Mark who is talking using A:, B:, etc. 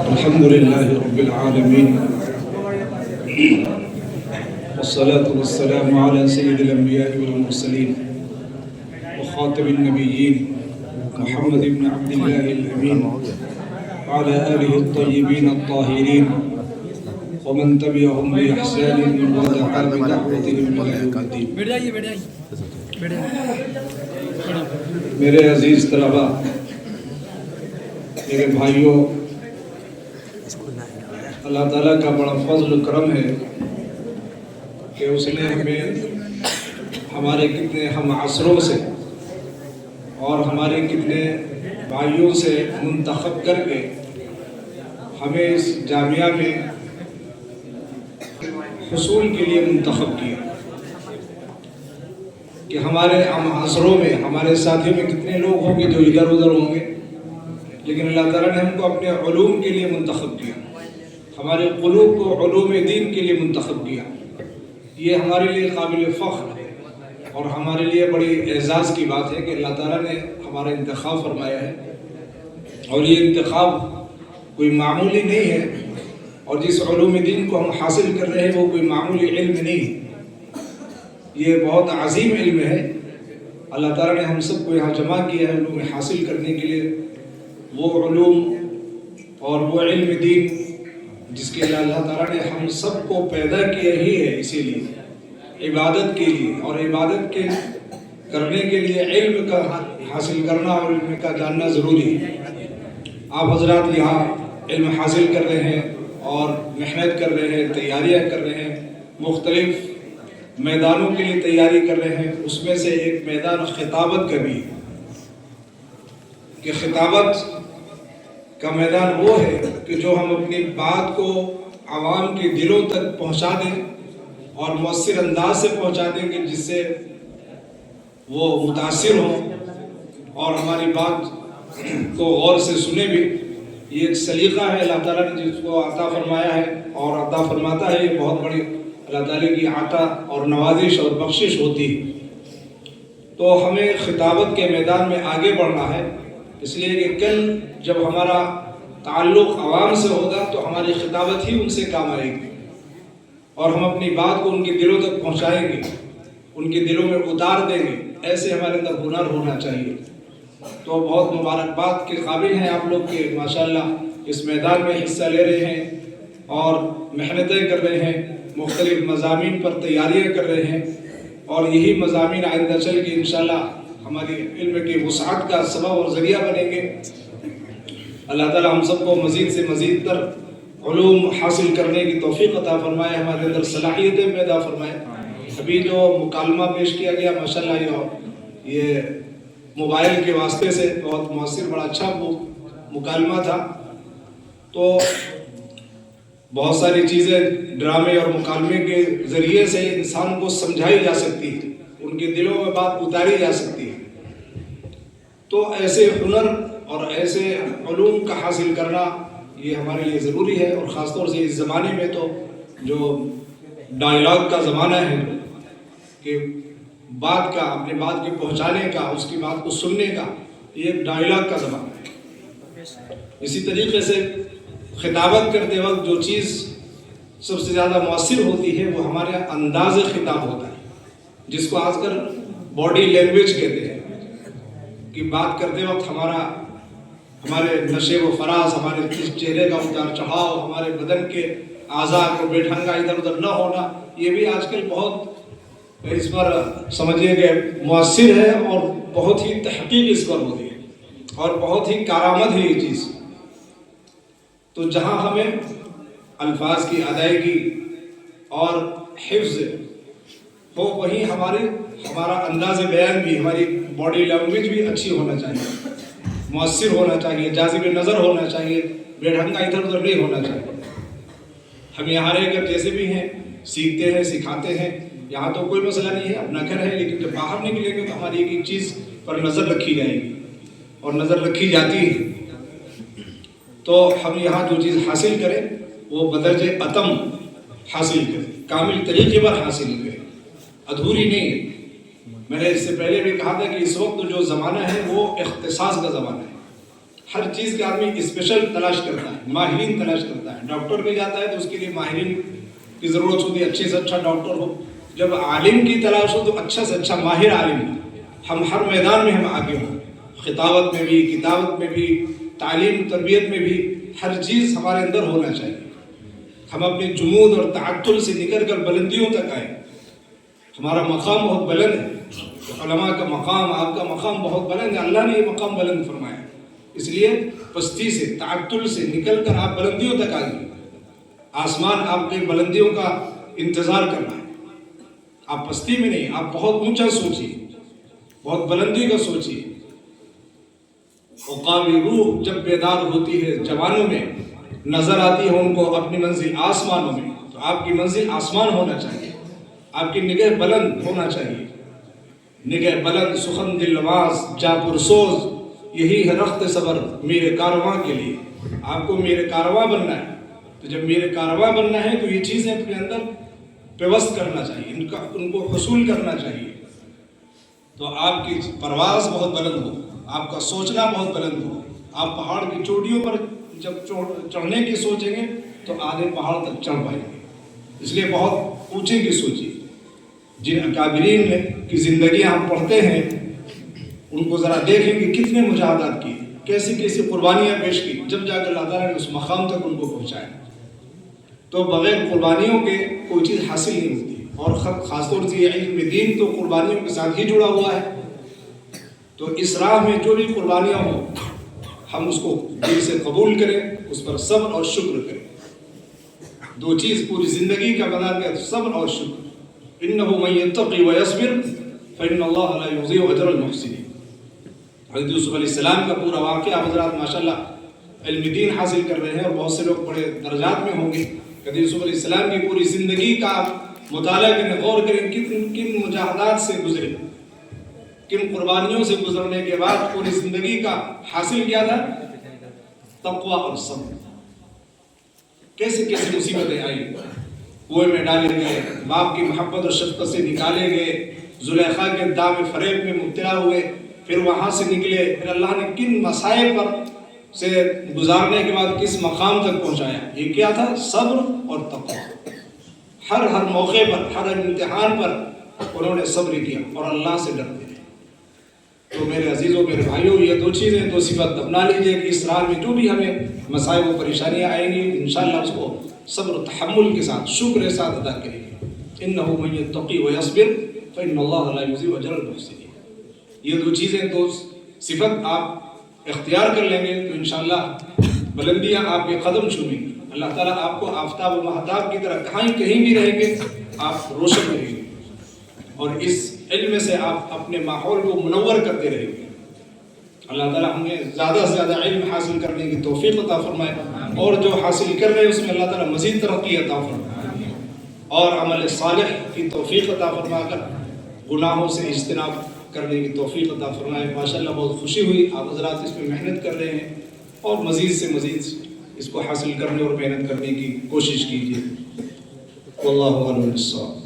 A: الحمد لله رب العالمين والصلاة والسلام على سيد الأنبياء والمرسلين وخاتم النبيين محمد بن عبد الله الأمين وعلى آله الطيبين الطاهرين ومن تبعهم بإحسان ودعا بدعوتهم إلى يوم الدين. میرے عزیز طلباء، میرے بھائیوں، اللہ تعالیٰ کا بڑا فضل و کرم ہے کہ اس نے ہمیں ہمارے کتنے ہم عصروں سے اور ہمارے کتنے بھائیوں سے منتخب کر کے ہمیں اس جامعہ میں حصول کے لیے منتخب کیا کہ ہمارے ہم عصروں میں ہمارے ساتھیوں میں کتنے لوگ ہوں گے جو ادھر ادھر ہوں گے، لیکن اللہ تعالیٰ نے ہم کو اپنے علوم کے لیے منتخب کیا، ہمارے قلوب کو علوم دین کے لیے منتخب کیا. یہ ہمارے لیے قابل فخر ہے اور ہمارے لیے بڑی اعزاز کی بات ہے کہ اللہ تعالیٰ نے ہمارا انتخاب فرمایا ہے، اور یہ انتخاب کوئی معمولی نہیں ہے، اور جس علوم دین کو ہم حاصل کر رہے ہیں وہ کوئی معمولی علم نہیں ہے، یہ بہت عظیم علم ہے. اللہ تعالیٰ نے ہم سب کو یہاں جمع کیا ہے علوم حاصل کرنے کے لیے، وہ علوم اور وہ علم دین جس کے لیے اللہ تعالیٰ نے ہم سب کو پیدا کیا ہی ہے، اسی لیے عبادت کے لیے، اور عبادت کے کرنے کے لیے علم کا حاصل کرنا اور علم کا جاننا ضروری ہے. آپ حضرات یہاں علم حاصل کر رہے ہیں اور محنت کر رہے ہیں، تیاریاں کر رہے ہیں، مختلف میدانوں کے لیے تیاری کر رہے ہیں. اس میں سے ایک میدان خطابت کا بھی ہے کہ خطابت کا میدان وہ ہے کہ جو ہم اپنی بات کو عوام کے دلوں تک پہنچا دیں اور مؤثر انداز سے پہنچا دیں کہ جس سے وہ متاثر ہوں اور ہماری بات کو غور سے سنیں بھی. یہ ایک سلیقہ ہے اللہ تعالیٰ نے جس کو عطا فرمایا ہے اور عطا فرماتا ہے. یہ بہت بڑی اللہ تعالیٰ کی عطا اور نوازش اور بخشش ہوتی ہے. تو ہمیں خطابت کے میدان میں آگے بڑھنا ہے، اس لیے کہ کل جب ہمارا تعلق عوام سے ہوگا تو ہماری خطابت ہی ان سے کام آئے گی، اور ہم اپنی بات کو ان کے دلوں تک پہنچائیں گے، ان کے دلوں میں اتار دیں گے. ایسے ہمارے اندر ہنر ہونا چاہیے. تو بہت مبارکباد کے قابل ہیں آپ لوگ کہ ماشاءاللہ اس میدان میں حصہ لے رہے ہیں اور محنتیں کر رہے ہیں، مختلف مضامین پر تیاریاں کر رہے ہیں، اور یہی مضامین آئندہ چل کے انشاءاللہ ہماری علم کی وسعت کا سبب اور ذریعہ بنیں گے. اللہ تعالیٰ ہم سب کو مزید سے مزید تر علوم حاصل کرنے کی توفیق عطا فرمائے، ہمارے اندر صلاحیتیں پیدا فرمائے. ابھی جو مکالمہ پیش کیا گیا ماشاءاللہ یہ موبائل کے واسطے سے بہت مؤثر، بڑا اچھا مکالمہ تھا. تو بہت ساری چیزیں ڈرامے اور مکالمے کے ذریعے سے انسان کو سمجھائی جا سکتی ہے، ان کے دلوں میں بات اتاری جا سکتی ہے. تو ایسے ہنر اور ایسے علوم کا حاصل کرنا یہ ہمارے لیے ضروری ہے، اور خاص طور سے اس زمانے میں تو جو ڈائلاگ کا زمانہ ہے کہ بات کا، اپنے بات کے پہنچانے کا، اس کی بات کو سننے کا، یہ ڈائلاگ کا زمانہ ہے. اسی طریقے سے خطابت کرتے وقت جو چیز سب سے زیادہ مؤثر ہوتی ہے وہ ہمارے انداز خطاب ہوتا ہے، جس کو آج کل باڈی لینگویج کہتے ہیں. کہ بات کرتے وقت ہمارے نشے و فراز، ہمارے چہرے کا اتار چڑھاؤ، ہمارے بدن کے اعضاء کو بے ڈھنگا ادھر ادھر نہ ہونا، یہ بھی آج کل بہت اس پر سمجھیے کہ مؤثر ہے، اور بہت ہی تحقیق اس پر ہوتی ہے، اور بہت ہی کارآمد ہے یہ چیز. تو جہاں ہمیں الفاظ کی ادائیگی اور حفظ ہو، وہیں ہمارا انداز بیان بھی، ہماری باڈی لینگویج بھی اچھی ہونا چاہیے، مؤثر ہونا چاہیے، جاذب نظر ہونا چاہیے، بے ڈھنگا ادھر ادھر نہیں ہونا چاہیے. ہم یہاں رہ کر جیسے بھی ہیں سیکھتے ہیں، سکھاتے ہیں، یہاں تو کوئی مسئلہ نہیں ہے، اپنا گھر ہے، لیکن جب باہر نکلیں گے تو ہماری ایک چیز پر نظر رکھی جائے گی اور نظر رکھی جاتی ہے. تو ہم یہاں جو چیز حاصل کریں وہ بدرجہ اتم حاصل کریں، کامل طریقے پر حاصل کریں، ادھوری نہیں. میں نے اس سے پہلے بھی کہا تھا کہ اس وقت جو زمانہ ہے وہ اختصاص کا زمانہ ہے. ہر چیز کا آدمی اسپیشل تلاش کرتا ہے، ماہرین تلاش کرتا ہے. ڈاکٹر بھی جاتا ہے تو اس کے لیے ماہرین کی ضرورت ہوتی ہے، اچھے سے اچھا ڈاکٹر ہو. جب عالم کی تلاش ہو تو اچھا سے اچھا ماہر عالم ہو. ہم ہر میدان میں ہم آگے ہوں، خطابت میں بھی، کتابت میں بھی، تعلیم تربیت میں بھی، ہر چیز ہمارے اندر ہونا چاہیے. ہم اپنے جمود اور تعطل سے نکل کر بلندیوں تک آئیں. ہمارا مقام بہت بلند ہے. علماء کا مقام، آپ کا مقام بہت بلند ہے. اللہ نے یہ مقام بلند فرمایا. اس لیے پستی سے، تعطل سے نکل کر آپ بلندیوں تک آئیے. آسمان آپ کے بلندیوں کا انتظار کر رہا ہے. آپ پستی میں نہیں، آپ بہت اونچا سوچیے، بہت بلندی کا سوچیے. عقابی روح جب بیدار ہوتی ہے جوانوں میں، نظر آتی ہے ان کو اپنی منزل آسمانوں میں. تو آپ کی منزل آسمان ہونا چاہیے. آپ کی نگہ بلند ہونا چاہیے. نگہ بلند، سخن دل نواز، جا پرسوز، یہی ہے رخت صبر میرے کارواں کے لیے. آپ کو میرے کارواں بننا ہے. تو جب میرے کارواں بننا ہے تو یہ چیزیں اپنے اندر پیوست کرنا چاہیے، ان کو حصول کرنا چاہیے. تو آپ کی پرواز بہت بلند ہو، آپ کا سوچنا بہت بلند ہو. آپ پہاڑ کی چوٹیوں پر جب چڑھنے کی سوچیں گے تو آدھے پہاڑ تک چڑھ پائیں گے. اس لیے بہت اونچے کی سوچیے. جن اکابرین کی زندگیاں ہم پڑھتے ہیں ان کو ذرا دیکھیں کہ کتنے مجاہدات کیے، کیسی کیسی قربانیاں پیش کی، جب جا کر اللہ تعالیٰ نے اس مقام تک ان کو پہنچایا. تو بغیر قربانیوں کے کوئی چیز حاصل نہیں ہوتی. اور خاص طور سے یہ علم دین تو قربانیوں کے ساتھ ہی جڑا ہوا ہے. تو اس راہ میں جو بھی قربانیاں ہوں ہم اس کو دل سے قبول کریں، اس پر صبر اور شکر کریں. دو چیز پوری زندگی کا بنا کے، صبر اور شکر. انه من يتقي ويصبر فان الله لا يضيع اجر المحسنين. حضرت یوسف علیہ السلام کا پورا واقعہ حضرات ماشاءاللہ علم دین حاصل کر رہے ہیں اور بہت سے لوگ بڑے درجات میں ہوں گے. حضرت یوسف علیہ السلام کی پوری زندگی کا آپ مطالعہ کریں، غور کریں، کن مجاہدات سے گزرے، کن قربانیوں سے گزرنے کے بعد پوری زندگی کا حاصل کیا تھا تقوی اور صبر. کیسے کیسے مصیبتیں آئی، کنویں میں ڈالے گئے، باپ کی محبت اور شفقت سے نکالے گئے، زلیخا کے دام فریب میں مبتلا ہوئے، پھر وہاں سے نکلے، پھر اللہ نے کن مسائل پر سے گزارنے کے بعد کس مقام تک پہنچایا. یہ کیا تھا؟ صبر اور تقوی. ہر موقع پر، ہر امتحان پر انہوں نے صبر کیا اور اللہ سے ڈرتے رہے. تو میرے عزیزوں، میرے بھائیوں، یہ دو چیزیں، دو صفت اپنا لیجیے کہ اس راہ میں جو بھی ہمیں مسائل و پریشانیاں آئیں گی انشاءاللہ اس کو صبر و تحمل کے ساتھ، شکر کے ساتھ ادا کریں گے. انه من يتقي ويصبر فان الله لا يضيع اجر المحسنين. یہ دو چیزیں، دو صفت آپ اختیار کر لیں گے تو انشاءاللہ بلندیاں آپ کے قدم چومیں گی. اللہ تعالیٰ آپ کو آفتاب و مہتاب کی طرح کہیں بھی رہیں گے آپ روشن رہیں گے، اور اس علم سے آپ اپنے ماحول کو منور کرتے رہیں گے. اللہ تعالیٰ ہمیں زیادہ سے زیادہ علم حاصل کرنے کی توفیق عطا فرمائے، اور جو حاصل کر رہے ہیں اس میں اللہ تعالیٰ مزید ترقی عطا فرمائے، اور عمل صالح کی توفیق عطا فرما کر گناہوں سے اجتناب کرنے کی توفیق عطا فرمائے. ماشاءاللہ بہت خوشی ہوئی، آپ حضرات اس میں محنت کر رہے ہیں اور مزید سے مزید اس کو حاصل کرنے اور محنت کرنے کی کوشش کیجیے. واللہ اعلم بالصواب.